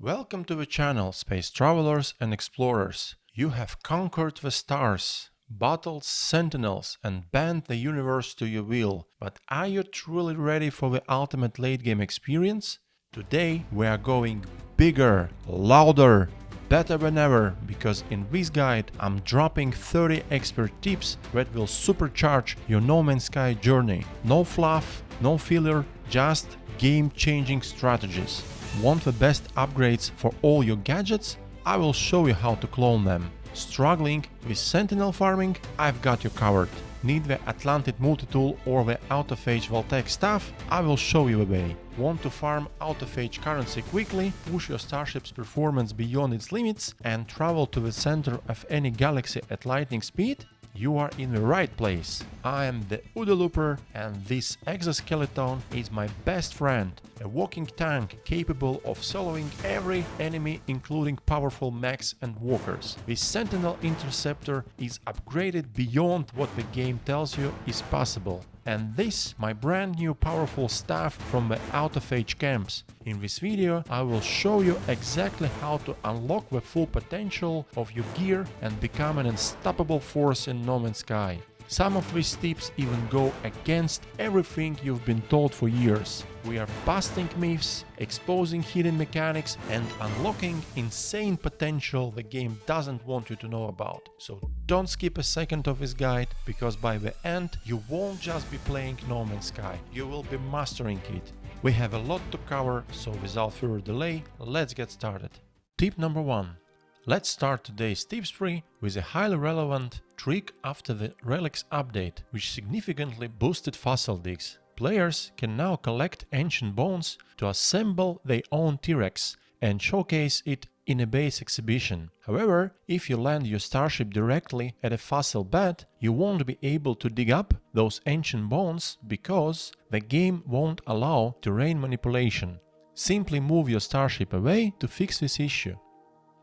Welcome to the channel, space travelers and explorers. You have conquered the stars, battled Sentinels and bent the universe to your will. But are you truly ready for the ultimate late game experience? Today we are going bigger, louder, better than ever, because in this guide I'm dropping 30 expert tips that will supercharge your No Man's Sky journey. No fluff, no filler, just game-changing strategies. Want the best upgrades for all your gadgets? I will show you how to clone them. Struggling with Sentinel farming? I've got you covered. Need the Atlantid multi-tool or the Autophage Voltaic staff? I will show you the way. Want to farm Autophage currency quickly, push your Starship's performance beyond its limits and travel to the center of any galaxy at lightning speed? You are in the right place. I am the OODA Looper and this exoskeleton is my best friend, a walking tank capable of soloing every enemy including powerful mechs and walkers. This Sentinel interceptor is upgraded beyond what the game tells you is possible. And this, my brand new powerful staff from the Autophage camps. In this video I will show you exactly how to unlock the full potential of your gear and become an unstoppable force in No Man's Sky. Some of these tips even go against everything you've been told for years. We are busting myths, exposing hidden mechanics and unlocking insane potential the game doesn't want you to know about. So don't skip a second of this guide, because by the end you won't just be playing No Man's Sky, you will be mastering it. We have a lot to cover, so without further delay, let's get started. Tip number 1. Let's start today's tips tree with a highly relevant trick after the Relics update, which significantly boosted fossil digs. Players can now collect ancient bones to assemble their own T-Rex and showcase it in a base exhibition. However, if you land your Starship directly at a fossil bed, you won't be able to dig up those ancient bones because the game won't allow terrain manipulation. Simply move your Starship away to fix this issue.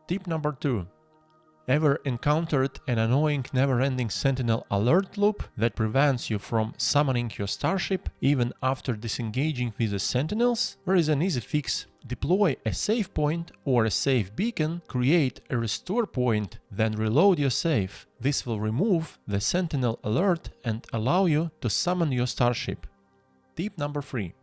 Tip number 2. Ever encountered an annoying never-ending Sentinel alert loop that prevents you from summoning your Starship even after disengaging with the Sentinels? There is an easy fix. Deploy a save point or a save beacon, create a restore point, then reload your save. This will remove the Sentinel alert and allow you to summon your Starship. Tip number 3.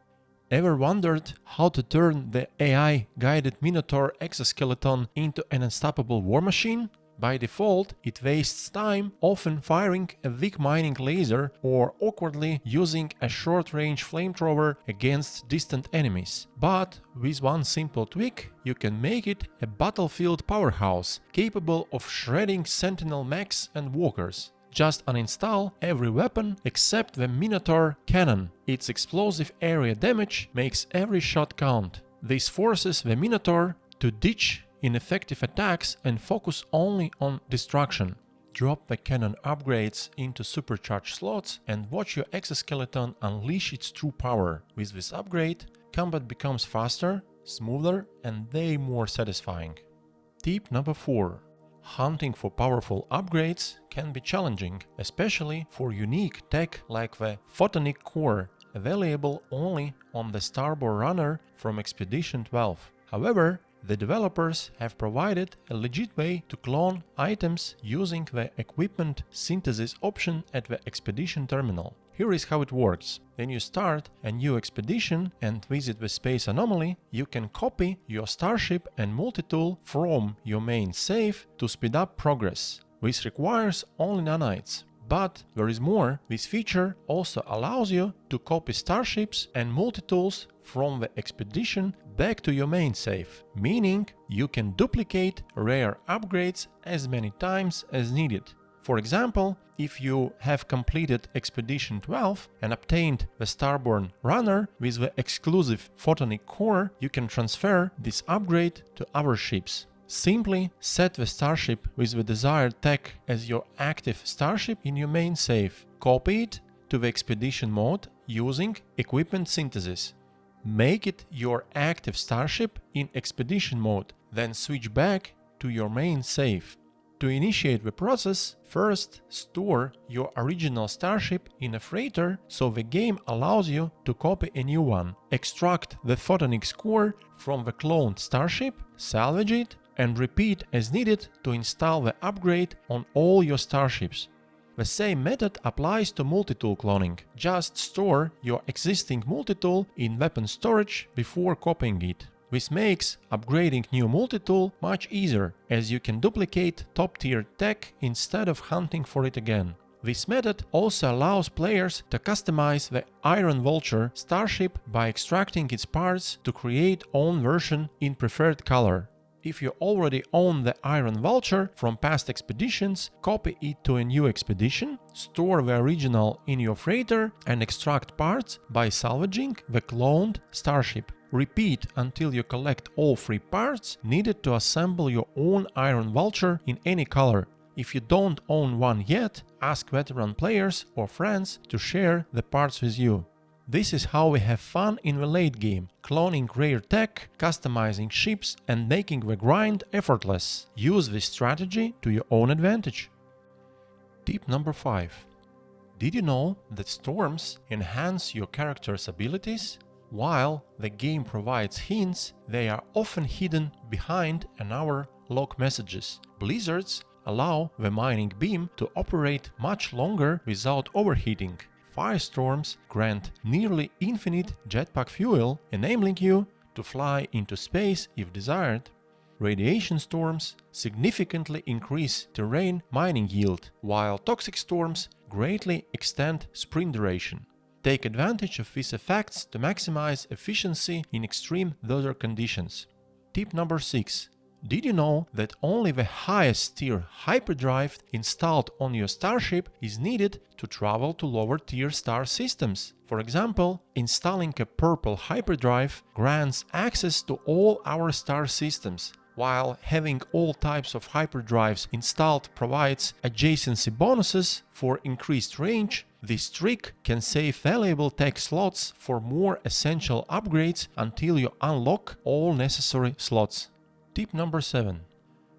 Ever wondered how to turn the AI-guided Minotaur exoskeleton into an unstoppable war machine? By default, it wastes time, often firing a weak mining laser or awkwardly using a short-range flamethrower against distant enemies. But with one simple tweak, you can make it a battlefield powerhouse, capable of shredding Sentinel mechs and walkers. Just uninstall every weapon except the Minotaur cannon. Its explosive area damage makes every shot count. This forces the Minotaur to ditch ineffective attacks and focus only on destruction. Drop the cannon upgrades into supercharged slots and watch your exoskeleton unleash its true power. With this upgrade, combat becomes faster, smoother and way more satisfying. Tip number 4. Hunting for powerful upgrades can be challenging, especially for unique tech like the photonic core, available only on the starboard runner from Expedition 12. However, the developers have provided a legit way to clone items using the equipment synthesis option at the Expedition terminal. Here is how it works. When you start a new expedition and visit the space anomaly, you can copy your Starship and multi-tool from your main save to speed up progress. This requires only nanites. But there is more. This feature also allows you to copy Starships and multi-tools from the expedition back to your main save, meaning you can duplicate rare upgrades as many times as needed. For example, if you have completed Expedition 12 and obtained the starboard runner with the exclusive photonic core, you can transfer this upgrade to other ships. Simply set the Starship with the desired tech as your active Starship in your main save. Copy it to the Expedition mode using equipment synthesis. Make it your active Starship in Expedition mode, then switch back to your main save. To initiate the process, first store your original Starship in a freighter so the game allows you to copy a new one. Extract the photonics core from the cloned Starship, salvage it, and repeat as needed to install the upgrade on all your Starships. The same method applies to multi-tool cloning. Just store your existing multi-tool in weapon storage before copying it. This makes upgrading new multi-tool much easier, as you can duplicate top-tier tech instead of hunting for it again. This method also allows players to customize the Iron Vulture Starship by extracting its parts to create own version in preferred color. If you already own the Iron Vulture from past expeditions, copy it to a new expedition, store the original in your freighter and extract parts by salvaging the cloned Starship. Repeat until you collect all 3 parts needed to assemble your own Iron Vulture in any color. If you don't own one yet, ask veteran players or friends to share the parts with you. This is how we have fun in the late game, cloning rare tech, customizing ships and making the grind effortless. Use this strategy to your own advantage. Tip number 5. Did you know that storms enhance your character's abilities? While the game provides hints, they are often hidden behind our log messages. Blizzards allow the mining beam to operate much longer without overheating. Firestorms grant nearly infinite jetpack fuel, enabling you to fly into space if desired. Radiation storms significantly increase terrain mining yield, while toxic storms greatly extend sprint duration. Take advantage of these effects to maximize efficiency in extreme weather conditions. Tip number 6. Did you know that only the highest tier hyperdrive installed on your Starship is needed to travel to lower tier star systems? For example, installing a purple hyperdrive grants access to all our star systems, while having all types of hyperdrives installed provides adjacency bonuses for increased range. This trick can save valuable tech slots for more essential upgrades until you unlock all necessary slots. Tip number 7.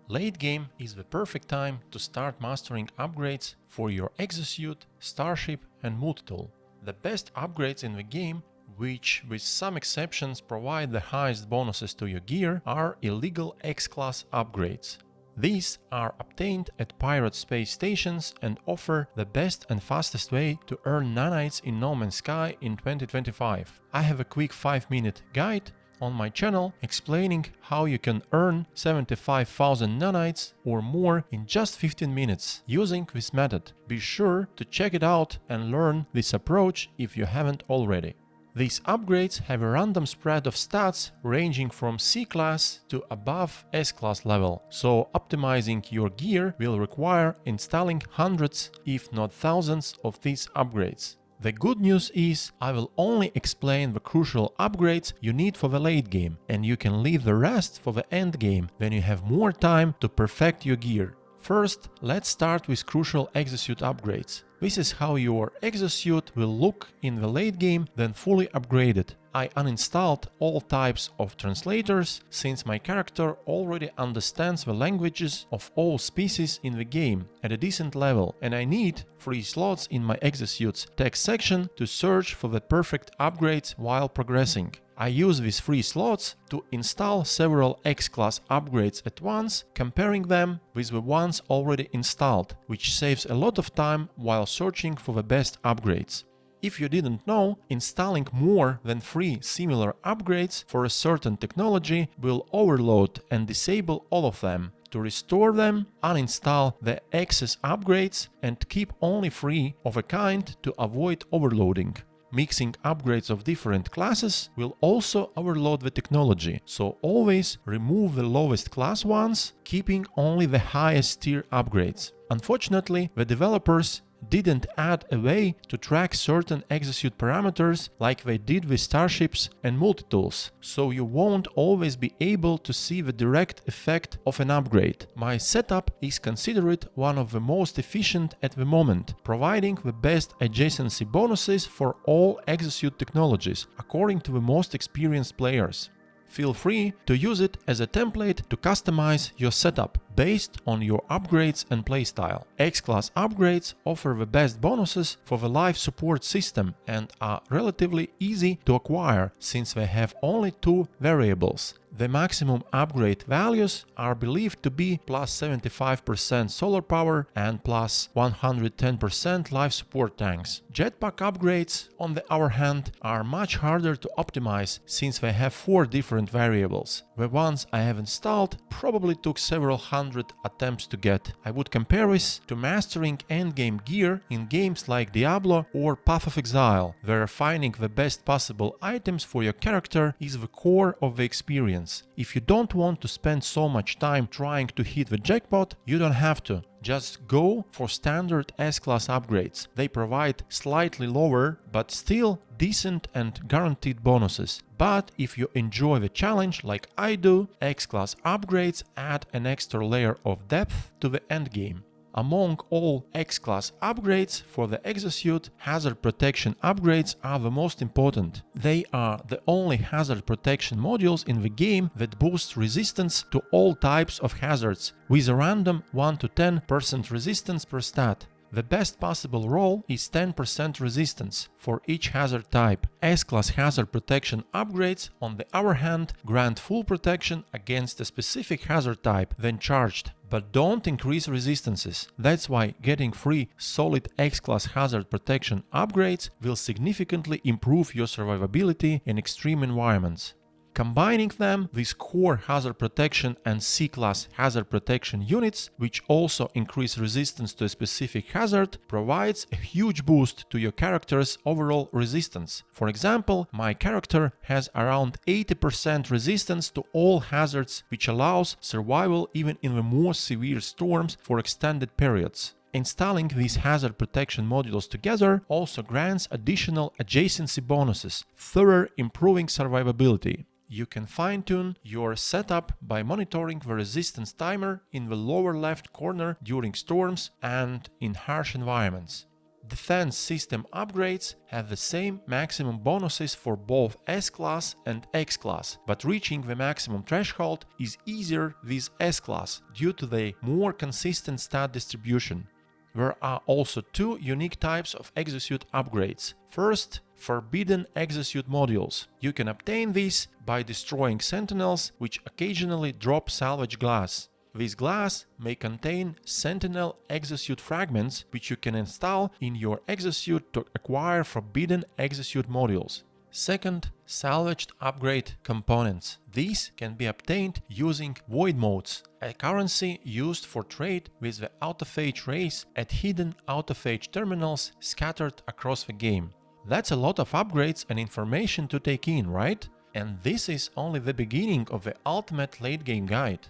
Late game is the perfect time to start mastering upgrades for your Exosuit, Starship and multi-tool. The best upgrades in the game, which with some exceptions provide the highest bonuses to your gear, are illegal X-class upgrades. These are obtained at pirate space stations and offer the best and fastest way to earn nanites in No Man's Sky in 2025. I have a quick 5-minute guide on my channel explaining how you can earn 75,000 nanites or more in just 15 minutes using this method. Be sure to check it out and learn this approach if you haven't already. These upgrades have a random spread of stats ranging from C-class to above S-class level, so optimizing your gear will require installing hundreds, if not thousands, of these upgrades. The good news is I will only explain the crucial upgrades you need for the late game, and you can leave the rest for the end game when you have more time to perfect your gear. First, let's start with crucial Exosuit upgrades. This is how your Exosuit will look in the late game when fully upgraded. I uninstalled all types of translators, since my character already understands the languages of all species in the game at a decent level, and I need 3 slots in my Exosuit's text section to search for the perfect upgrades while progressing. I use these 3 slots to install several X-class upgrades at once, comparing them with the ones already installed, which saves a lot of time while searching for the best upgrades. If you didn't know, installing more than 3 similar upgrades for a certain technology will overload and disable all of them. To restore them, uninstall the excess upgrades and keep only 3 of a kind to avoid overloading. Mixing upgrades of different classes will also overload the technology, so always remove the lowest class ones, keeping only the highest tier upgrades. Unfortunately, the developers didn't add a way to track certain Exosuit parameters like they did with Starships and multi-tools, so you won't always be able to see the direct effect of an upgrade. My setup is considered one of the most efficient at the moment, providing the best adjacency bonuses for all Exosuit technologies, according to the most experienced players. Feel free to use it as a template to customize your setup. based on your upgrades and playstyle. X-Class upgrades offer the best bonuses for the life support system and are relatively easy to acquire since they have only two variables. The maximum upgrade values are believed to be plus 75% solar power and plus 110% life support tanks. Jetpack upgrades, on the other hand, are much harder to optimize since they have four different variables. The ones I have installed probably took several hundred attempts to get. I would compare this to mastering endgame gear in games like Diablo or Path of Exile, where finding the best possible items for your character is the core of the experience. If you don't want to spend so much time trying to hit the jackpot, you don't have to. Just go for standard S-Class upgrades. They provide slightly lower but still decent and guaranteed bonuses. But if you enjoy the challenge like I do, X-Class upgrades add an extra layer of depth to the endgame. Among all X-Class upgrades for the Exosuit, hazard protection upgrades are the most important. They are the only hazard protection modules in the game that boost resistance to all types of hazards, with a random 1 to 10% resistance per stat. The best possible roll is 10% resistance for each hazard type. S-Class hazard protection upgrades, on the other hand, grant full protection against a specific hazard type, then charged, but don't increase resistances. That's why getting free solid X-Class hazard protection upgrades will significantly improve your survivability in extreme environments. Combining them with core hazard protection and C-Class hazard protection units, which also increase resistance to a specific hazard, provides a huge boost to your character's overall resistance. For example, my character has around 80% resistance to all hazards, which allows survival even in the most severe storms for extended periods. Installing these hazard protection modules together also grants additional adjacency bonuses, further improving survivability. You can fine-tune your setup by monitoring the resistance timer in the lower left corner during storms and in harsh environments. Defense system upgrades have the same maximum bonuses for both S-Class and X-Class, but reaching the maximum threshold is easier with S-Class due to the more consistent stat distribution. There are also two unique types of Exosuit upgrades. First, forbidden Exosuit modules. You can obtain these by destroying Sentinels, which occasionally drop salvage glass. This glass may contain Sentinel Exosuit fragments, which you can install in your Exosuit to acquire forbidden Exosuit modules. Second, salvaged upgrade components. These can be obtained using Void Motes, a currency used for trade with the Autophage race at hidden Autophage terminals scattered across the game. That's a lot of upgrades and information to take in, right? And this is only the beginning of the ultimate late game guide.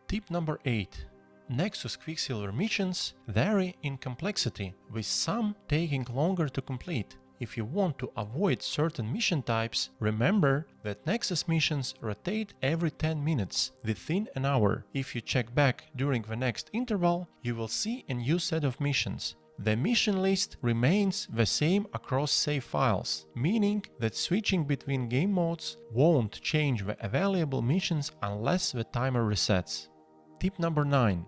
Tip number 8. Nexus Quicksilver missions vary in complexity, with some taking longer to complete. If you want to avoid certain mission types, remember that Nexus missions rotate every 10 minutes within an hour. If you check back during the next interval, you will see a new set of missions. The mission list remains the same across save files, meaning that switching between game modes won't change the available missions unless the timer resets. Tip number 9.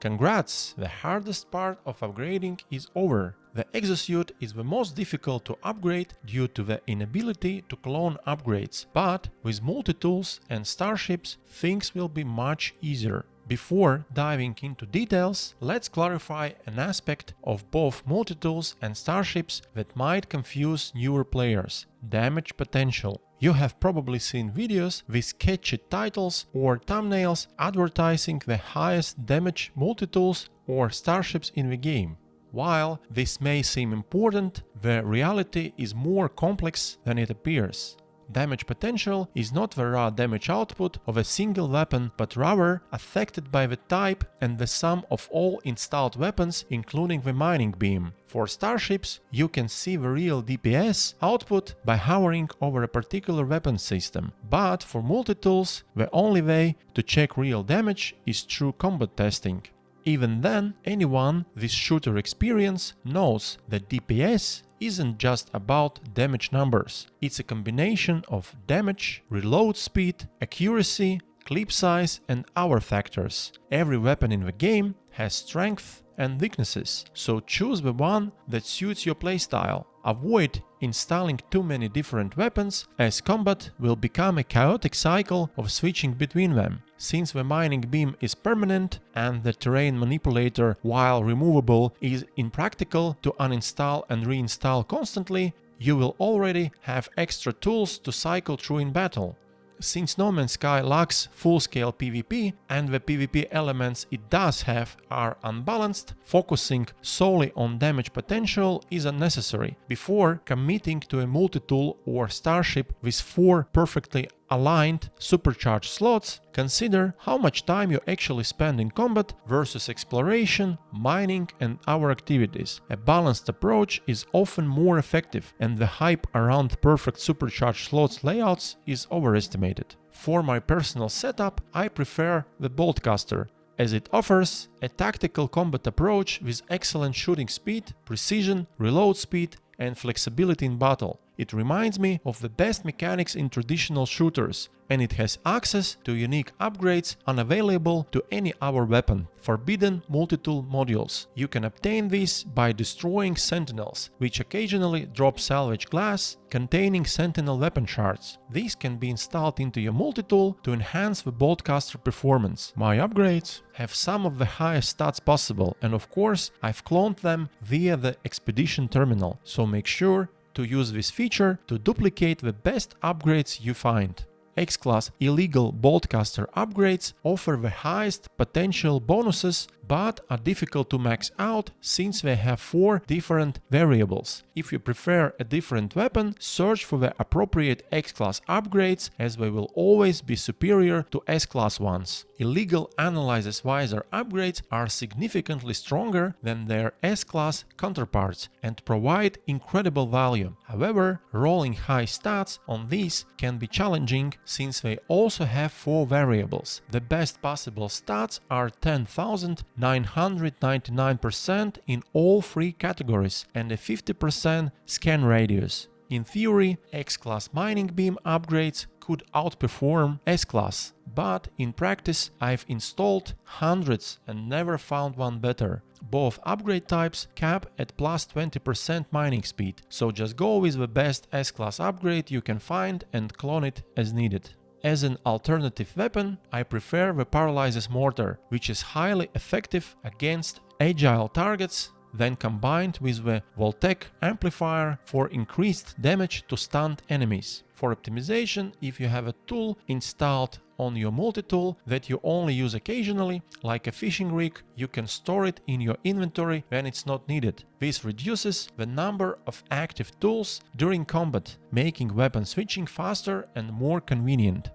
Congrats! The hardest part of upgrading is over. The Exosuit is the most difficult to upgrade due to the inability to clone upgrades, but with multi-tools and starships, things will be much easier. Before diving into details, let's clarify an aspect of both multi-tools and starships that might confuse newer players: damage potential. You have probably seen videos with catchy titles or thumbnails advertising the highest damage multi-tools or starships in the game. While this may seem important, the reality is more complex than it appears. Damage potential is not the raw damage output of a single weapon, but rather affected by the type and the sum of all installed weapons, including the mining beam. For starships, you can see the real DPS output by hovering over a particular weapon system, but for multi-tools, the only way to check real damage is through combat testing. Even then, anyone with shooter experience knows that DPS isn't just about damage numbers. It's a combination of damage, reload speed, accuracy, clip size and hour factors. Every weapon in the game has strength and weaknesses, so choose the one that suits your playstyle. Avoid installing too many different weapons, as combat will become a chaotic cycle of switching between them. Since the mining beam is permanent and the terrain manipulator, while removable, is impractical to uninstall and reinstall constantly, you will already have extra tools to cycle through in battle. Since No Man's Sky lacks full-scale PvP and the PvP elements it does have are unbalanced, focusing solely on damage potential is unnecessary. Before committing to a multi-tool or Starship with 4 perfectly aligned supercharged slots, consider how much time you actually spend in combat versus exploration, mining and other activities. A balanced approach is often more effective, and the hype around perfect supercharged slots layouts is overestimated. For my personal setup, I prefer the Boltcaster, as it offers a tactical combat approach with excellent shooting speed, precision, reload speed and flexibility in battle. It reminds me of the best mechanics in traditional shooters, and it has access to unique upgrades unavailable to any other weapon, forbidden multi-tool modules. You can obtain these by destroying Sentinels, which occasionally drop salvage glass containing Sentinel weapon shards. These can be installed into your multi-tool to enhance the Boltcaster performance. My upgrades have some of the highest stats possible, and of course I've cloned them via the Expedition terminal, so make sure to use this feature to duplicate the best upgrades you find. X-Class illegal Boltcaster upgrades offer the highest potential bonuses but are difficult to max out since they have 4 different variables. If you prefer a different weapon, search for the appropriate X-Class upgrades, as they will always be superior to S-Class ones. Illegal Analysis Visor upgrades are significantly stronger than their S-Class counterparts and provide incredible value. However, rolling high stats on these can be challenging since they also have 4 variables. The best possible stats are 10,999% in all 3 categories and a 50% scan radius. In theory, X-Class mining beam upgrades could outperform S-Class, but in practice I've installed hundreds and never found one better. Both upgrade types cap at plus 20% mining speed, so just go with the best S-Class upgrade you can find and clone it as needed. As an alternative weapon, I prefer the Paralysis Mortar, which is highly effective against agile targets, then combined with the Voltaic amplifier for increased damage to stunned enemies. For optimization, if you have a tool installed on your multi-tool that you only use occasionally, like a fishing rig, you can store it in your inventory when it's not needed. This reduces the number of active tools during combat, making weapon switching faster and more convenient.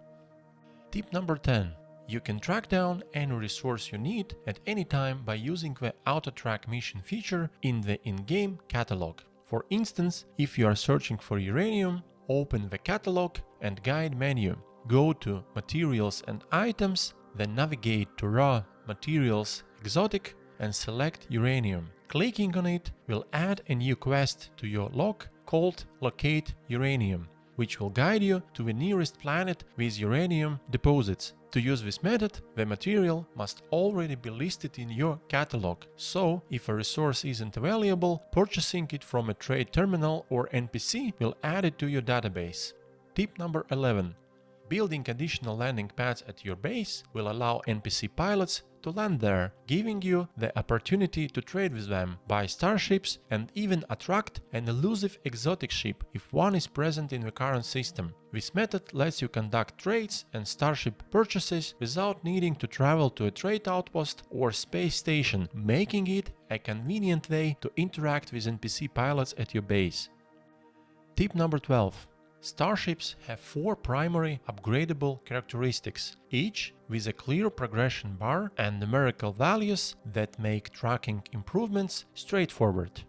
Tip number 10. You can track down any resource you need at any time by using the Auto-Track mission feature in the in-game catalog. For instance, if you are searching for uranium, open the catalog and guide menu. Go to Materials and Items, then navigate to Raw Materials Exotic and select Uranium. Clicking on it will add a new quest to your log called Locate Uranium, which will guide you to the nearest planet with uranium deposits. To use this method, the material must already be listed in your catalog, so if a resource isn't available, purchasing it from a trade terminal or NPC will add it to your database. Tip number 11. Building additional landing pads at your base will allow NPC pilots to land there, giving you the opportunity to trade with them, buy starships and even attract an elusive exotic ship if one is present in the current system. This method lets you conduct trades and starship purchases without needing to travel to a trade outpost or space station, making it a convenient way to interact with NPC pilots at your base. Tip number 12. Starships have 4 primary upgradable characteristics, each with a clear progression bar and numerical values that make tracking improvements straightforward.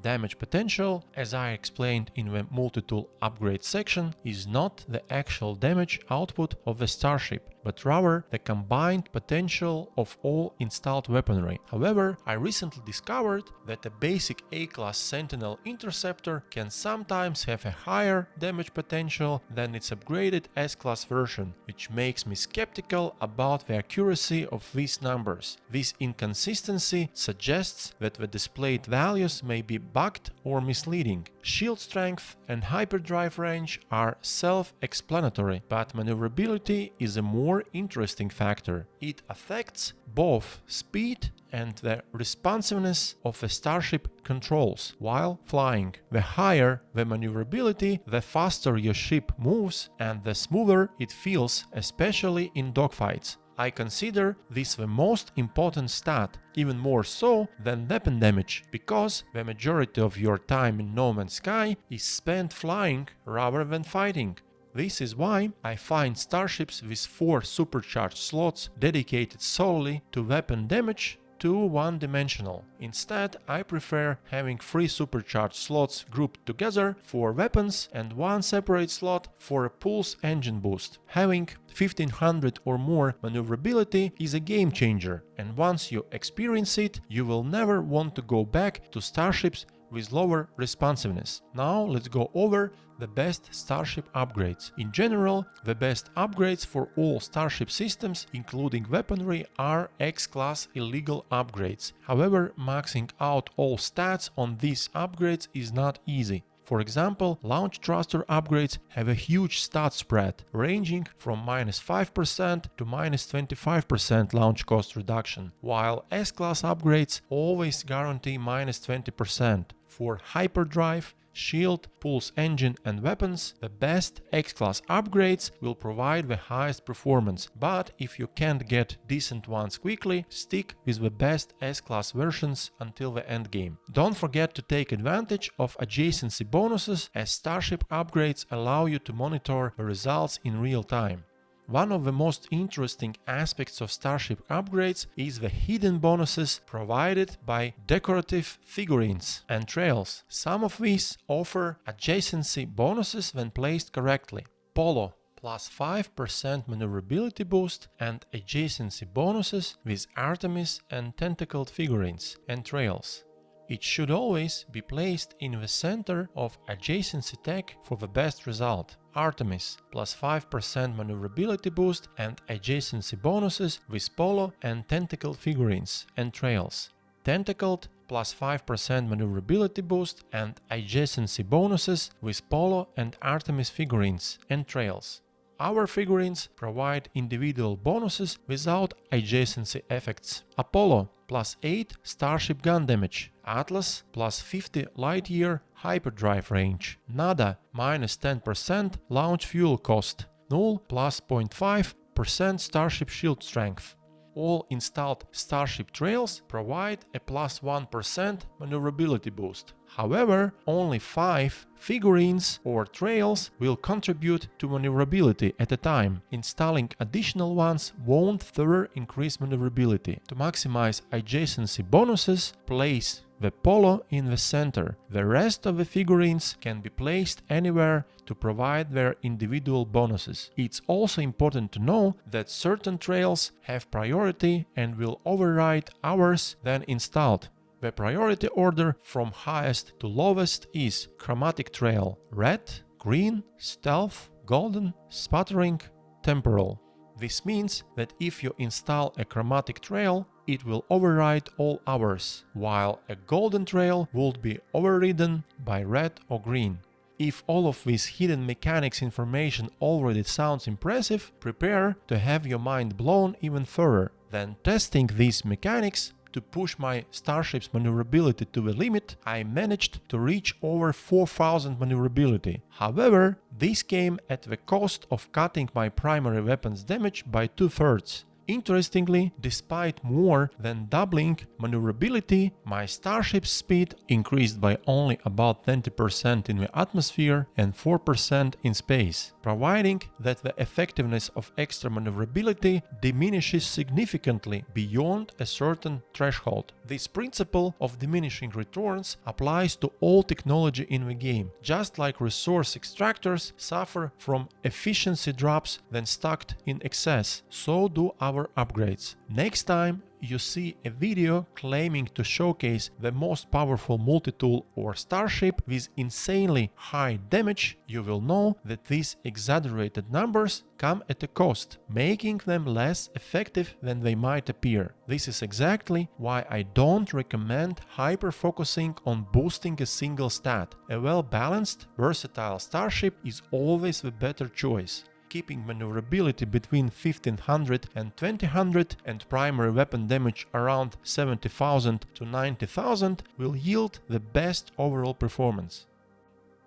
Damage potential, as I explained in the multi-tool upgrade section, is not the actual damage output of the starship. but rather the combined potential of all installed weaponry. However, I recently discovered that a basic A-class Sentinel interceptor can sometimes have a higher damage potential than its upgraded S-class version, which makes me skeptical about the accuracy of these numbers. This inconsistency suggests that the displayed values may be bugged or misleading. Shield strength and hyperdrive range are self-explanatory, but maneuverability is a more interesting factor. It affects both speed and the responsiveness of the Starship controls while flying. The higher the maneuverability, the faster your ship moves and the smoother it feels, especially in dogfights. I consider this the most important stat, even more so than weapon damage, because the majority of your time in No Man's Sky is spent flying rather than fighting. This is why I find starships with 4 supercharged slots dedicated solely to weapon damage too one-dimensional. Instead, I prefer having 3 supercharged slots grouped together for weapons and 1 separate slot for a pulse engine boost. Having 1500 or more maneuverability is a game changer, and once you experience it, you will never want to go back to starships with lower responsiveness. Now let's go over the best Starship upgrades. In general, the best upgrades for all Starship systems, including weaponry, are X-class illegal upgrades. However, maxing out all stats on these upgrades is not easy. For example, launch thruster upgrades have a huge stat spread, ranging from -5% to -25% launch cost reduction, while S-class upgrades always guarantee -20%. For hyperdrive, shield, pulse engine and weapons, the best X-class upgrades will provide the highest performance, but if you can't get decent ones quickly, stick with the best S-class versions until the endgame. Don't forget to take advantage of adjacency bonuses, as Starship upgrades allow you to monitor the results in real time. One of the most interesting aspects of Starship upgrades is the hidden bonuses provided by decorative figurines and trails. Some of these offer adjacency bonuses when placed correctly. Polo plus 5% maneuverability boost and adjacency bonuses with Artemis and tentacled figurines and trails. It should always be placed in the center of adjacency tag for the best result. Artemis plus 5% maneuverability boost and adjacency bonuses with Polo and tentacled figurines and trails. Tentacled plus 5% maneuverability boost and adjacency bonuses with Polo and Artemis figurines and trails. Our figurines provide individual bonuses without adjacency effects. Apollo plus 8 Starship gun damage, Atlas plus 50 light year hyperdrive range, Nada minus 10% launch fuel cost, Null plus 0.5% Starship shield strength. All installed Starship trails provide a plus 1% maneuverability boost. However, only 5 figurines or trails will contribute to maneuverability at a time. Installing additional ones won't further increase maneuverability. To maximize adjacency bonuses, place the Polo in the center. The rest of the figurines can be placed anywhere to provide their individual bonuses. It's also important to know that certain trails have priority and will override ours then installed. The priority order from highest to lowest is Chromatic Trail, Red, Green, Stealth, Golden, Sputtering, Temporal. This means that if you install a Chromatic Trail, it will override all others, while a Golden Trail would be overridden by Red or Green. If all of this hidden mechanics information already sounds impressive, prepare to have your mind blown even further. Then testing these mechanics to push my Starship's maneuverability to the limit, I managed to reach over 4000 maneuverability. However, this came at the cost of cutting my primary weapon's damage by 2/3. Interestingly, despite more than doubling maneuverability, my Starship's speed increased by only about 20% in the atmosphere and 4% in space, providing that the effectiveness of extra maneuverability diminishes significantly beyond a certain threshold. This principle of diminishing returns applies to all technology in the game, just like resource extractors suffer from efficiency drops when stacked in excess, so do our upgrades. Next time you see a video claiming to showcase the most powerful multi-tool or Starship with insanely high damage, you will know that these exaggerated numbers come at a cost, making them less effective than they might appear. This is exactly why I don't recommend hyper-focusing on boosting a single stat. A well-balanced, versatile Starship is always the better choice. Keeping maneuverability between 1500 and 2000 and primary weapon damage around 70,000 to 90,000 will yield the best overall performance.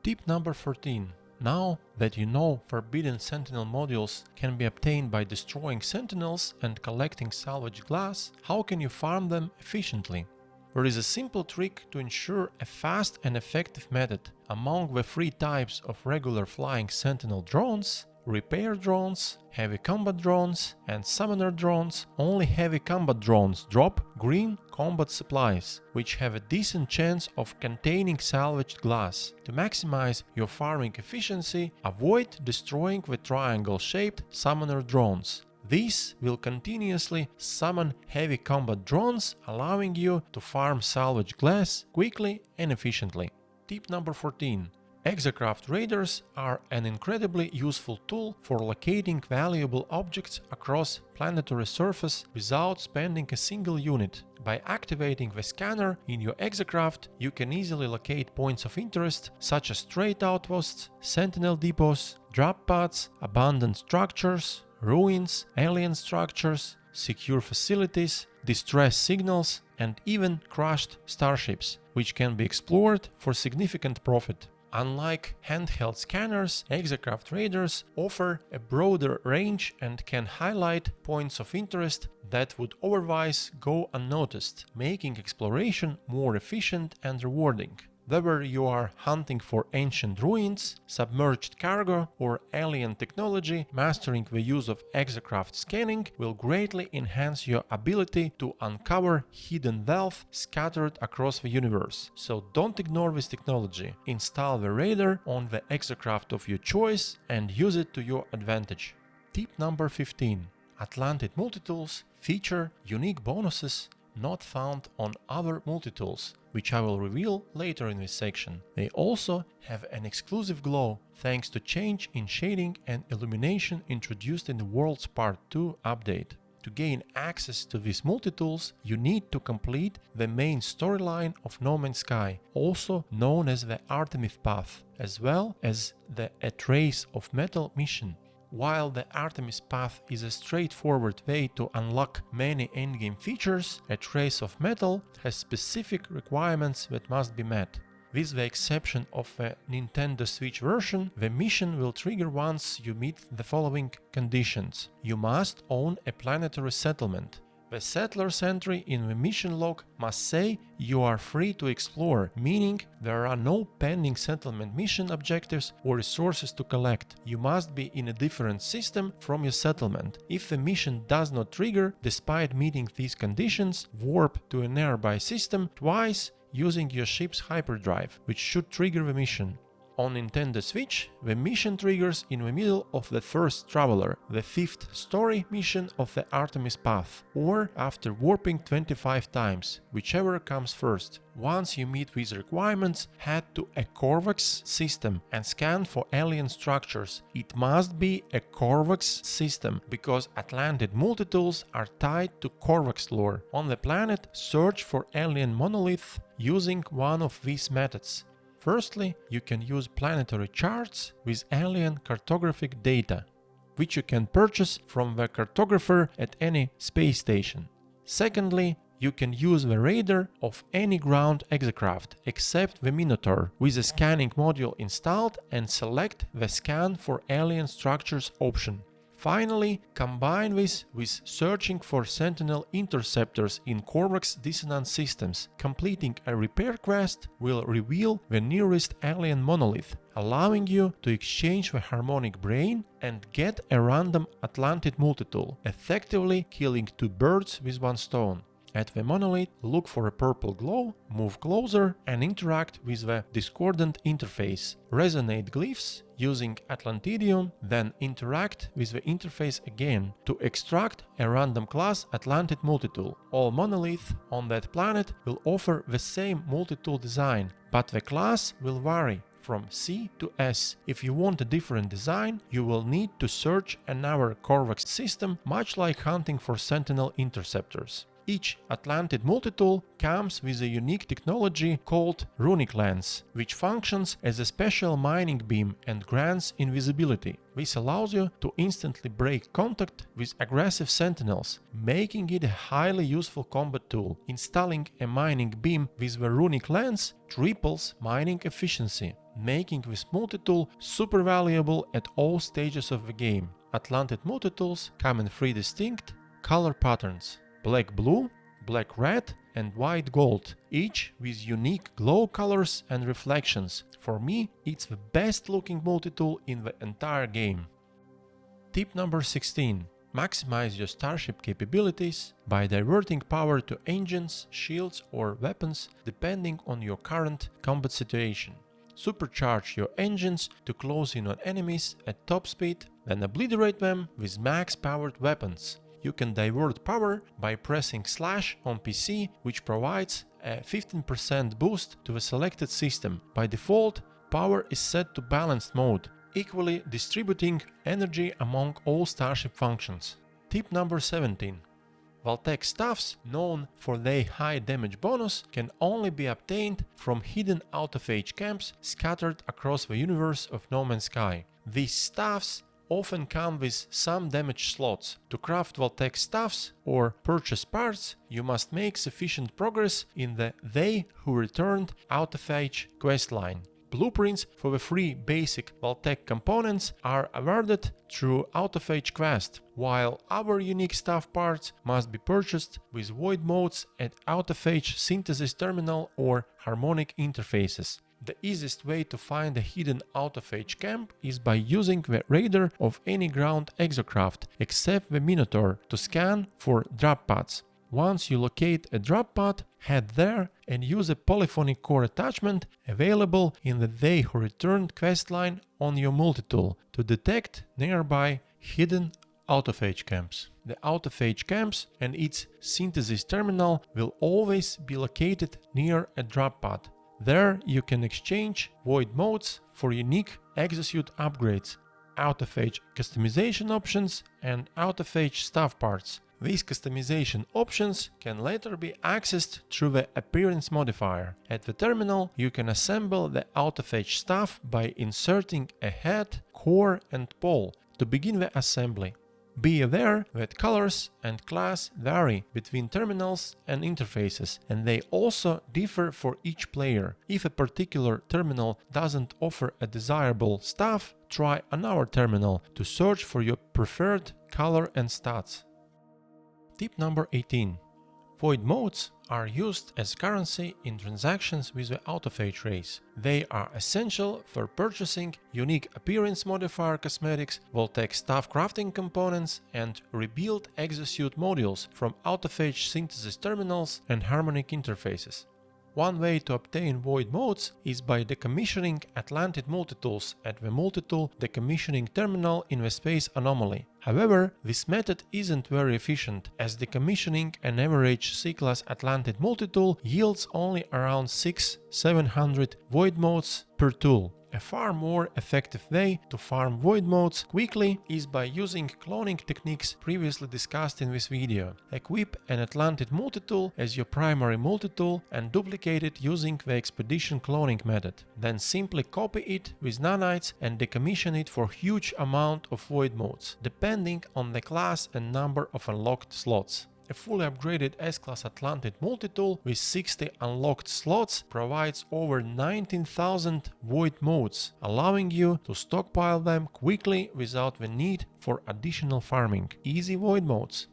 Tip number 14. Now that you know forbidden Sentinel modules can be obtained by destroying Sentinels and collecting salvage glass, how can you farm them efficiently? There is a simple trick to ensure a fast and effective method. Among the three types of regular flying Sentinel drones, repair drones, heavy combat drones, and summoner drones, only heavy combat drones drop green combat supplies, which have a decent chance of containing salvaged glass. To maximize your farming efficiency, avoid destroying the triangle-shaped summoner drones. These will continuously summon heavy combat drones, allowing you to farm salvage glass quickly and efficiently. Tip number 14. Exocraft Radars are an incredibly useful tool for locating valuable objects across planetary surface without spending a single unit. By activating the scanner in your Exocraft, you can easily locate points of interest such as trade outposts, Sentinel depots, drop pods, abandoned structures, ruins, alien structures, secure facilities, distress signals, and even crashed starships, which can be explored for significant profit. Unlike handheld scanners, Exocraft Radars offer a broader range and can highlight points of interest that would otherwise go unnoticed, making exploration more efficient and rewarding. Whether you are hunting for ancient ruins, submerged cargo, or alien technology, mastering the use of Exocraft scanning will greatly enhance your ability to uncover hidden wealth scattered across the universe. So don't ignore this technology. Install the radar on the Exocraft of your choice and use it to your advantage. Tip number 15. Atlantid multitools feature unique bonuses not found on other multitools, which I will reveal later in this section. They also have an exclusive glow thanks to change in shading and illumination introduced in the World's Part 2 update. To gain access to these multitools, you need to complete the main storyline of No Man's Sky, also known as the Artemis Path, as well as the A Trace of Metal mission. While the Artemis Path is a straightforward way to unlock many endgame features, A Trace of Metal has specific requirements that must be met. With the exception of the Nintendo Switch version, the mission will trigger once you meet the following conditions. You must own a planetary settlement. The settler's entry in the mission log must say you are free to explore, meaning there are no pending settlement mission objectives or resources to collect. You must be in a different system from your settlement. If the mission does not trigger, despite meeting these conditions, warp to a nearby system twice using your ship's hyperdrive, which should trigger the mission. On Nintendo Switch, the mission triggers in the middle of the first Traveler, the 5th story mission of the Artemis Path, or after warping 25 times, whichever comes first. Once you meet these requirements, head to a Kzzkt system and scan for alien structures. It must be a Kzzkt system, because Atlantid multitools are tied to Kzzkt lore. On the planet, search for alien monolith using one of these methods. Firstly, you can use planetary charts with alien cartographic data, which you can purchase from the cartographer at any space station. Secondly, you can use the radar of any ground exocraft except the Minotaur with a scanning module installed and select the Scan for Alien Structures option. Finally, combine this with searching for Sentinel interceptors in Korvax's dissonance systems. Completing a repair quest will reveal the nearest alien monolith, allowing you to exchange the harmonic brain and get a random Atlantid multitool, effectively killing 2 birds with 1 stone. At the monolith, look for a purple glow, move closer and interact with the discordant interface. Resonate glyphs using Atlantidium, then interact with the interface again to extract a random class Atlantid multitool. All monoliths on that planet will offer the same multitool design, but the class will vary from C to S. If you want a different design, you will need to search another Korvax system, much like hunting for Sentinel interceptors. Each Atlantid multitool comes with a unique technology called Runic Lens, which functions as a special mining beam and grants invisibility. This allows you to instantly break contact with aggressive Sentinels, making it a highly useful combat tool. Installing a mining beam with the Runic Lens triples mining efficiency, making this multitool super valuable at all stages of the game. Atlantid multitools come in 3 distinct color patterns: black-blue, black-red and white-gold, each with unique glow colors and reflections. For me, it's the best looking multitool in the entire game. Tip number 16. Maximize your Starship capabilities by diverting power to engines, shields or weapons depending on your current combat situation. Supercharge your engines to close in on enemies at top speed, then obliterate them with max-powered weapons. You can divert power by pressing slash on PC, which provides a 15% boost to the selected system. By default, power is set to balanced mode, equally distributing energy among all Starship functions. Tip number 17. Voltaic staffs, known for their high damage bonus, can only be obtained from hidden Autophage camps scattered across the universe of No Man's Sky. These staffs often come with some damage slots. To craft Voltaic staffs or purchase parts, you must make sufficient progress in the They Who Returned Autophage questline. Blueprints for the 3 basic Voltaic components are awarded through Autophage quest, while other unique staff parts must be purchased with void modes at Autophage synthesis terminal or harmonic interfaces. The easiest way to find a hidden Autophage camp is by using the radar of any ground exocraft, except the Minotaur, to scan for drop pods. Once you locate a drop pod, head there and use a polyphonic core attachment available in the They Who Returned questline on your multitool to detect nearby hidden Autophage camps. The Autophage camps and its synthesis terminal will always be located near a drop pod. There you can exchange void modes for unique exosuit upgrades, Autophage customization options and Autophage staff parts. These customization options can later be accessed through the appearance modifier. At the terminal, you can assemble the Autophage staff by inserting a head, core and pole to begin the assembly. Be aware that colors and class vary between terminals and interfaces, and they also differ for each player. If a particular terminal doesn't offer a desirable staff, try another terminal to search for your preferred color and stats. Tip number 18. Void modes are used as currency in transactions with the Autophage race. They are essential for purchasing unique appearance modifier cosmetics, Voltaic staff crafting components, and rebuilt exosuit modules from Autophage synthesis terminals and harmonic interfaces. One way to obtain void modes is by decommissioning Atlantid multitools at the multitool decommissioning terminal in the space anomaly. However, this method isn't very efficient, as decommissioning an average C-class Atlantid multitool yields only around 600-700 void modes per tool. A far more effective way to farm void modes quickly is by using cloning techniques previously discussed in this video. Equip an Atlantid multitool as your primary multitool and duplicate it using the expedition cloning method. Then simply copy it with nanites and decommission it for huge amount of void modes, depending on the class and number of unlocked slots. A fully upgraded S-Class Atlantid multitool with 60 unlocked slots provides over 19,000 void motes, allowing you to stockpile them quickly without the need for additional farming. Easy void motes.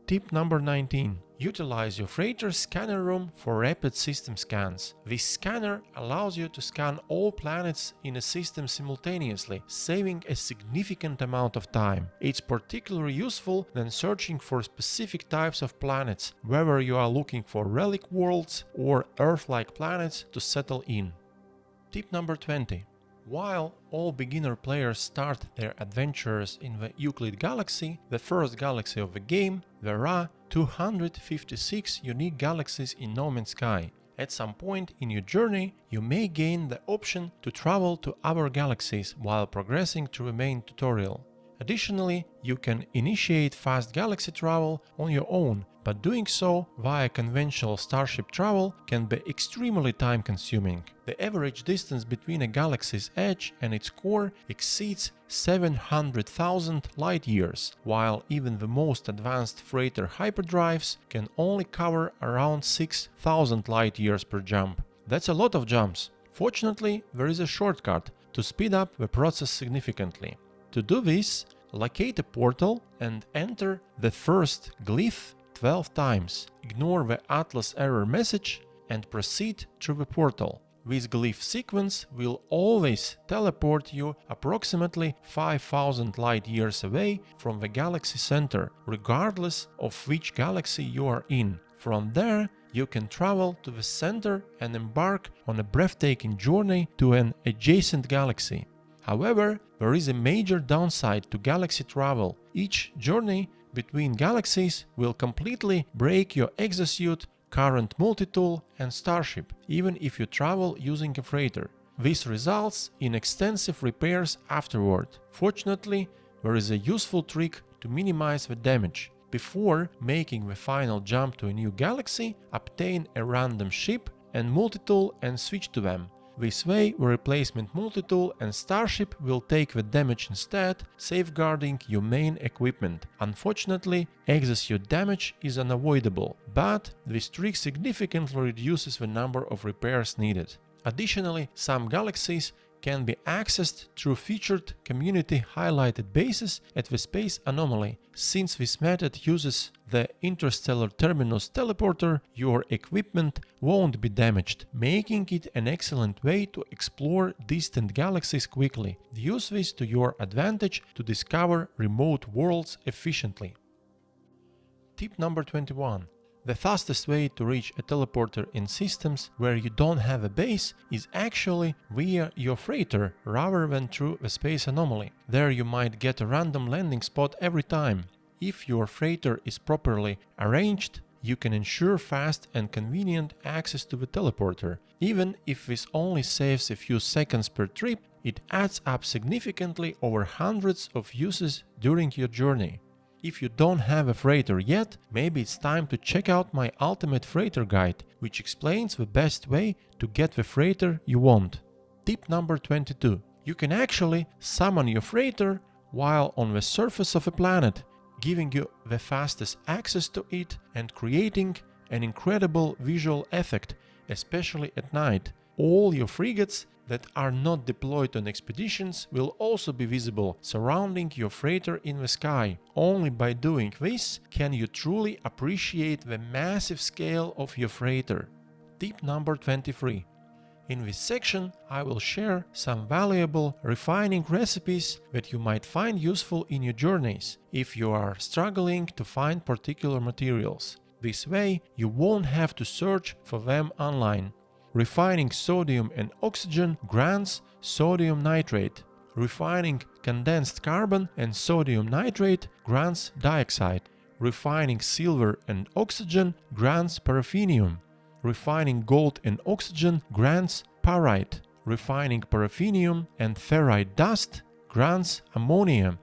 Tip number 19. Utilize your freighter scanner room for rapid system scans. This scanner allows you to scan all planets in a system simultaneously, saving a significant amount of time. It's particularly useful when searching for specific types of planets, whether you are looking for relic worlds or Earth-like planets to settle in. Tip number 20. While all beginner players start their adventures in the Euclid Galaxy, the first galaxy of the game, there are 256 unique galaxies in No Man's Sky. At some point in your journey, you may gain the option to travel to other galaxies while progressing through the main tutorial. Additionally, you can initiate fast galaxy travel on your own, but doing so via conventional Starship travel can be extremely time-consuming. The average distance between a galaxy's edge and its core exceeds 700,000 light-years, while even the most advanced freighter hyperdrives can only cover around 6,000 light-years per jump. That's a lot of jumps. Fortunately, there is a shortcut to speed up the process significantly. To do this, locate a portal and enter the first glyph 12 times. Ignore the Atlas error message and proceed through the portal. This glyph sequence will always teleport you approximately 5,000 light years away from the galaxy center, regardless of which galaxy you are in. From there, you can travel to the center and embark on a breathtaking journey to an adjacent galaxy. However, there is a major downside to galaxy travel. Each journey between galaxies will completely break your exosuit, current multitool and Starship, even if you travel using a freighter. This results in extensive repairs afterward. Fortunately, there is a useful trick to minimize the damage. Before making the final jump to a new galaxy, obtain a random ship and multitool and switch to them. This way, the replacement multitool and Starship will take the damage instead, safeguarding your main equipment. Unfortunately, exosuit damage is unavoidable, but this trick significantly reduces the number of repairs needed. Additionally, some galaxies can be accessed through featured community highlighted bases at the space anomaly. Since this method uses the interstellar terminus teleporter, your equipment won't be damaged, making it an excellent way to explore distant galaxies quickly. Use this to your advantage to discover remote worlds efficiently. Tip number 21. The fastest way to reach a teleporter in systems where you don't have a base is actually via your freighter rather than through a space anomaly. There you might get a random landing spot every time. If your freighter is properly arranged, you can ensure fast and convenient access to the teleporter. Even if this only saves a few seconds per trip, it adds up significantly over hundreds of uses during your journey. If you don't have a freighter yet, maybe it's time to check out my Ultimate Freighter Guide, which explains the best way to get the freighter you want. Tip number 22. You can actually summon your freighter while on the surface of a planet, giving you the fastest access to it and creating an incredible visual effect, especially at night. All your frigates that are not deployed on expeditions will also be visible, surrounding your freighter in the sky. Only by doing this can you truly appreciate the massive scale of your freighter. Tip number 23. In this section, I will share some valuable refining recipes that you might find useful in your journeys if you are struggling to find particular materials. This way, you won't have to search for them online. Refining sodium and oxygen grants sodium nitrate. Refining condensed carbon and sodium nitrate grants dioxide. Refining silver and oxygen grants paraffinium. Refining gold and oxygen grants pyrite. Refining paraffinium and ferrite dust grants ammonia.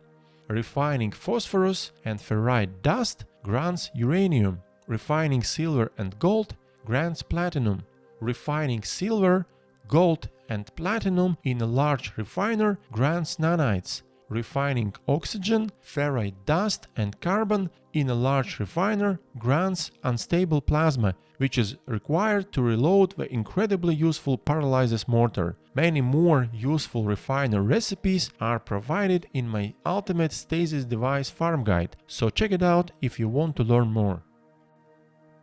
Refining phosphorus and ferrite dust grants uranium. Refining silver and gold grants platinum. Refining silver, gold and platinum in a large refiner grants nanites. refining oxygen, ferrite dust and carbon in a large refiner grants unstable plasma, which is required to reload the incredibly useful pyrolysis mortar. Many more useful refiner recipes are provided in my ultimate stasis device farm guide, so check it out if you want to learn more.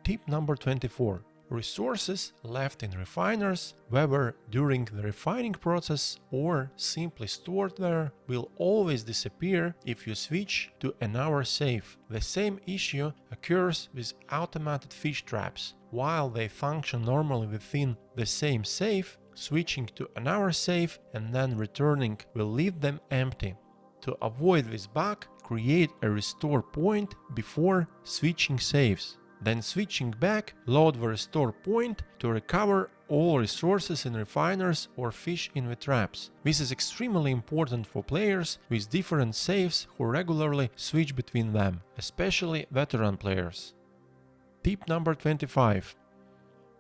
Tip number 24. Resources left in refiners, whether during the refining process or simply stored there, will always disappear if you switch to another safe. The same issue occurs with automated fish traps. While they function normally within the same safe, switching to another safe and then returning will leave them empty. To avoid this bug, create a restore point before switching safes. Then switching back, load the restore point to recover all resources in refiners or fish in the traps. This is extremely important for players with different saves who regularly switch between them, especially veteran players. Tip number 25.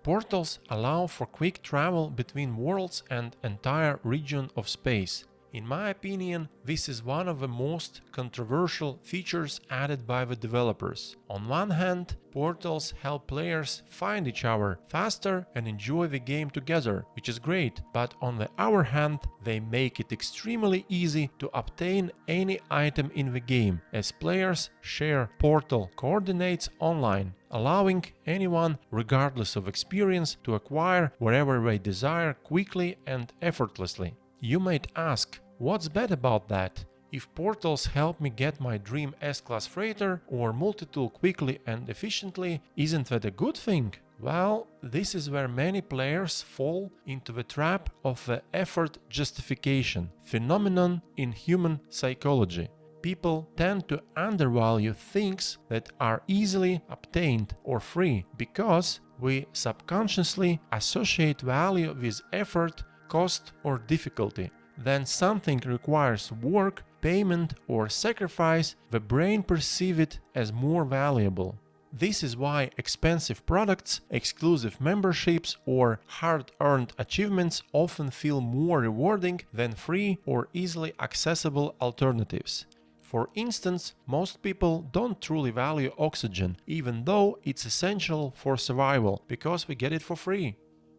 Portals allow for quick travel between worlds and entire region of space. In my opinion, this is one of the most controversial features added by the developers. On one hand, portals help players find each other faster and enjoy the game together, which is great, but on the other hand, they make it extremely easy to obtain any item in the game, as players share portal coordinates online, allowing anyone, regardless of experience, to acquire wherever they desire quickly and effortlessly. You might ask, what's bad about that? If portals help me get my dream S-Class freighter or multi-tool quickly and efficiently, isn't that a good thing? Well, this is where many players fall into the trap of the effort justification phenomenon in human psychology. People tend to undervalue things that are easily obtained or free because we subconsciously associate value with effort, cost or difficulty. Then something requires work, payment or sacrifice, the brain perceives it as more valuable. This is why expensive products, exclusive memberships or hard-earned achievements often feel more rewarding than free or easily accessible alternatives. For instance, most people don't truly value oxygen, even though it's essential for survival, because we get it for free.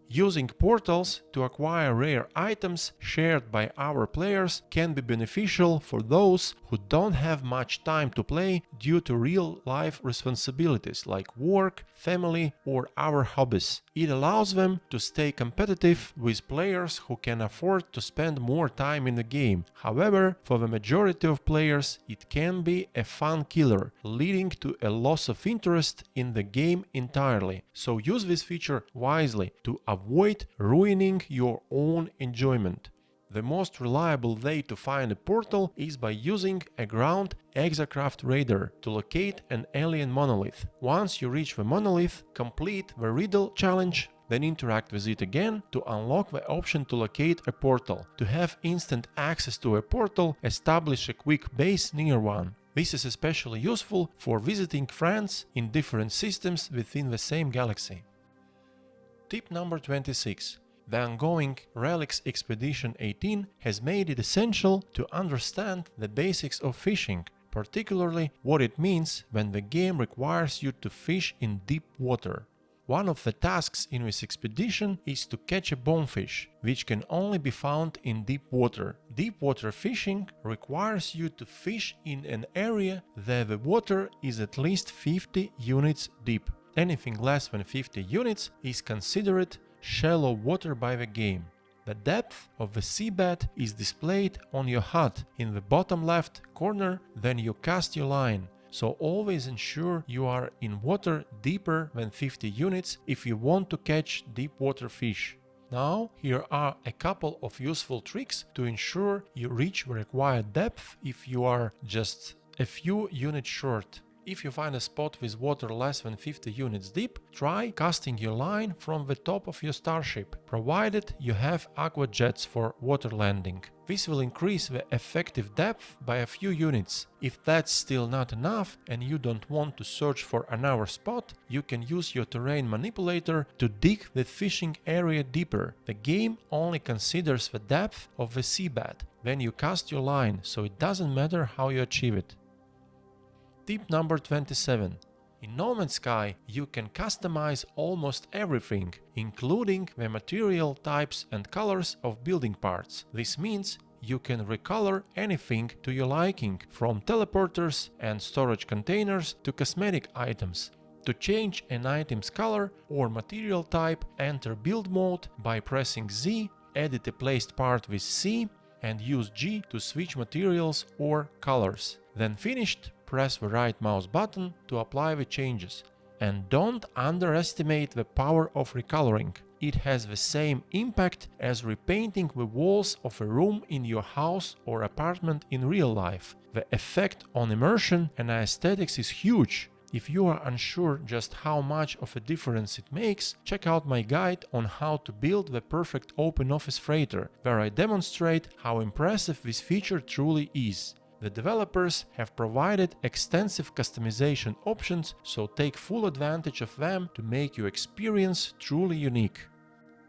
Using portals to acquire rare items shared by our players can be beneficial for those who don't have much time to play due to real-life responsibilities like work, family or other hobbies. It allows them to stay competitive with players who can afford to spend more time in the game. However, for the majority of players, it can be a fun killer, leading to a loss of interest in the game entirely. So use this feature wisely to avoid ruining your own enjoyment. The most reliable way to find a portal is by using a ground Exocraft Radar to locate an alien monolith. Once you reach the monolith, complete the riddle challenge, then interact with it again to unlock the option to locate a portal. To have instant access to a portal, establish a quick base near one. This is especially useful for visiting friends in different systems within the same galaxy. Tip number 26. The ongoing Relics Expedition 18 has made it essential to understand the basics of fishing, particularly what it means when the game requires you to fish in deep water. One of the tasks in this expedition is to catch a bonefish, which can only be found in deep water. Deep water fishing requires you to fish in an area where the water is at least 50 units deep. Anything less than 50 units is considered shallow water by the game. The depth of the seabed is displayed on your HUD in the bottom left corner when you cast your line, so always ensure you are in water deeper than 50 units if you want to catch deep water fish. Now, here are a couple of useful tricks to ensure you reach the required depth if you are just a few units short. If you find a spot with water less than 50 units deep, try casting your line from the top of your starship, provided you have aqua jets for water landing. This will increase the effective depth by a few units. If that's still not enough and you don't want to search for another spot, you can use your terrain manipulator to dig the fishing area deeper. The game only considers the depth of the seabed. when you cast your line, so it doesn't matter how you achieve it. Tip number 27. In No Man's Sky, you can customize almost everything, including the material types and colors of building parts. This means you can recolor anything to your liking, from teleporters and storage containers to cosmetic items. To change an item's color or material type, enter Build Mode by pressing Z, edit a placed part with C, and use G to switch materials or colors. Then finished, press the right mouse button to apply the changes. And don't underestimate the power of recoloring. It has the same impact as repainting the walls of a room in your house or apartment in real life. The effect on immersion and aesthetics is huge. If you are unsure just how much of a difference it makes, check out my guide on how to build the perfect OpenOffice freighter, where I demonstrate how impressive this feature truly is. The developers have provided extensive customization options, so take full advantage of them to make your experience truly unique.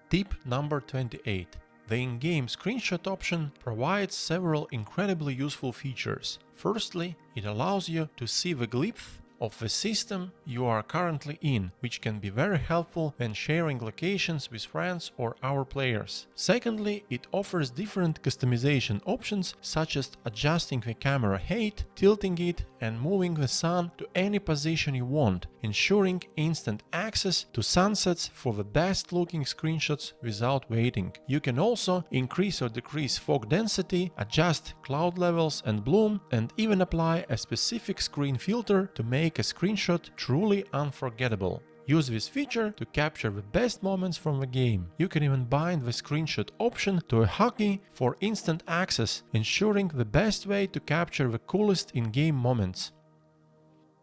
Tip number 28. The in-game screenshot option provides several incredibly useful features. Firstly, it allows you to see the glyph of the system you are currently in, which can be very helpful when sharing locations with friends or our players. Secondly, it offers different customization options, such as adjusting the camera height, tilting it, and moving the sun to any position you want, ensuring instant access to sunsets for the best looking screenshots without waiting. You can also increase or decrease fog density, adjust cloud levels and bloom, and even apply a specific screen filter to make a screenshot truly unforgettable. Use this feature to capture the best moments from the game. You can even bind the screenshot option to a hotkey for instant access, ensuring the best way to capture the coolest in-game moments.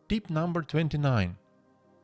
Tip number 29.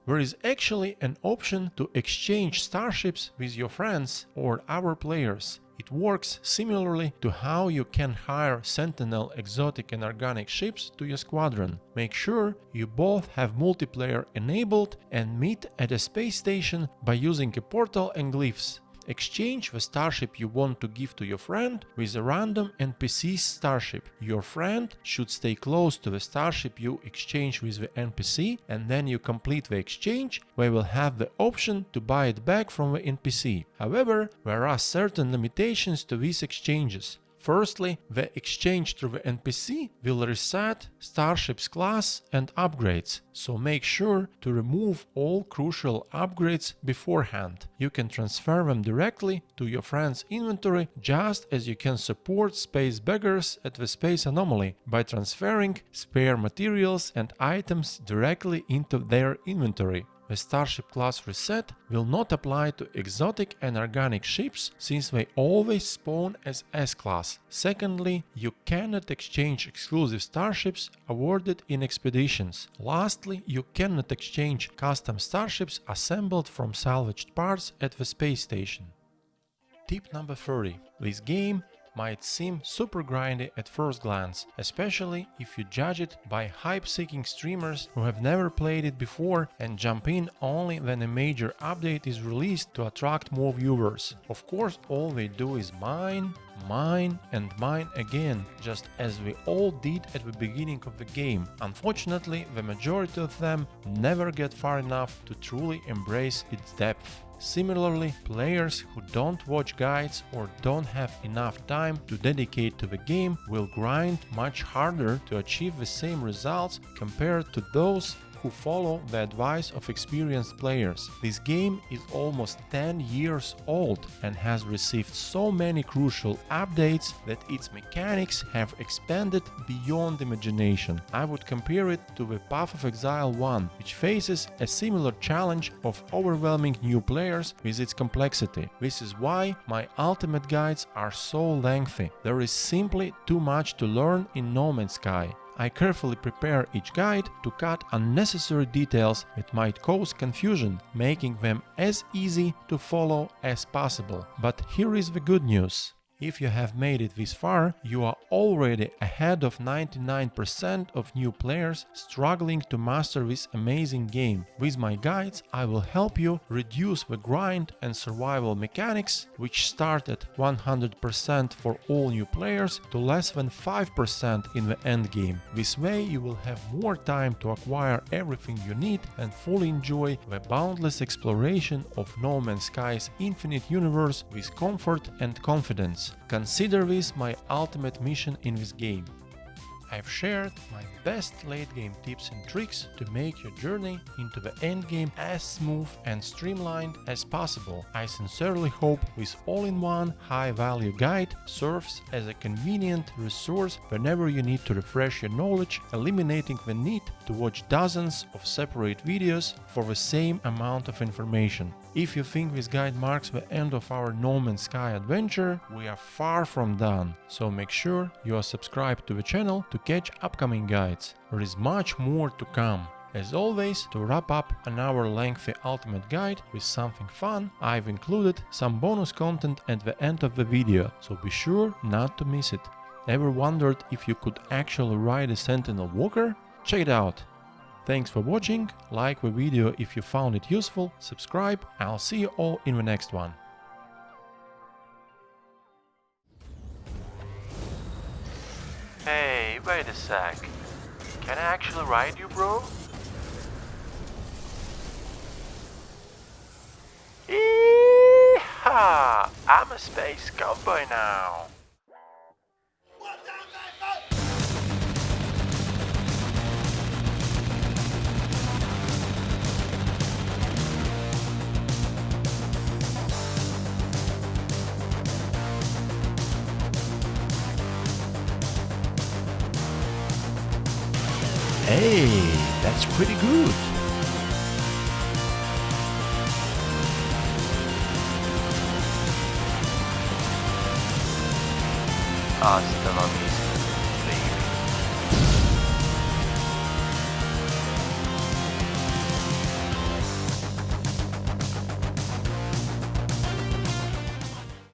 There is actually an option to exchange starships with your friends or our players. It works similarly to how you can hire Sentinel, exotic and organic ships to your squadron. Make sure you both have multiplayer enabled and meet at a space station by using a portal and glyphs. Exchange the starship you want to give to your friend with a random NPC's starship. Your friend should stay close to the starship you exchange with the NPC, and then you complete the exchange, they will have the option to buy it back from the NPC. However, there are certain limitations to these exchanges. Firstly, the exchange through the NPC will reset Starship's class and upgrades, so make sure to remove all crucial upgrades beforehand. You can transfer them directly to your friend's inventory, just as you can support space beggars at the Space Anomaly by transferring spare materials and items directly into their inventory. The Starship class reset will not apply to exotic and organic ships, since they always spawn as S-class. Secondly, you cannot exchange exclusive starships awarded in expeditions. Lastly, you cannot exchange custom starships assembled from salvaged parts at the space station. Tip number 30. This game might seem super grindy at first glance, especially if you judge it by hype-seeking streamers who have never played it before and jump in only when a major update is released to attract more viewers. Of course, all they do is mine, and mine again, just as we all did at the beginning of the game. Unfortunately, the majority of them never get far enough to truly embrace its depth. Similarly, players who don't watch guides or don't have enough time to dedicate to the game will grind much harder to achieve the same results compared to those who follow the advice of experienced players. This game is almost 10 years old and has received so many crucial updates that its mechanics have expanded beyond imagination. I would compare it to the Path of Exile 1, which faces a similar challenge of overwhelming new players with its complexity. This is why my ultimate guides are so lengthy. There is simply too much to learn in No Man's Sky. I carefully prepare each guide to cut unnecessary details that might cause confusion, making them as easy to follow as possible. But here is the good news. If you have made it this far, you are already ahead of 99% of new players struggling to master this amazing game. With my guides, I will help you reduce the grind and survival mechanics, which start at 100% for all new players to less than 5% in the endgame. This way you will have more time to acquire everything you need and fully enjoy the boundless exploration of No Man's Sky's infinite universe with comfort and confidence. Consider this my ultimate mission in this game. I've shared my best late game tips and tricks to make your journey into the endgame as smooth and streamlined as possible. I sincerely hope this all-in-one high-value guide serves as a convenient resource whenever you need to refresh your knowledge, eliminating the need to watch dozens of separate videos for the same amount of information. If you think this guide marks the end of our No Man's Sky adventure, we are far from done, so make sure you are subscribed to the channel to catch upcoming guides. There is much more to come. As always, to wrap up an hour-lengthy ultimate guide with something fun, I've included some bonus content at the end of the video, so be sure not to miss it. Ever wondered if you could actually ride a Sentinel walker? Check it out! Thanks for watching, like the video if you found it useful, subscribe, I'll see you all in the next one. Hey, wait a sec. Can I actually ride you, bro? Yeehaw! I'm a space cowboy now. Hey, that's pretty good. Hasta la vista.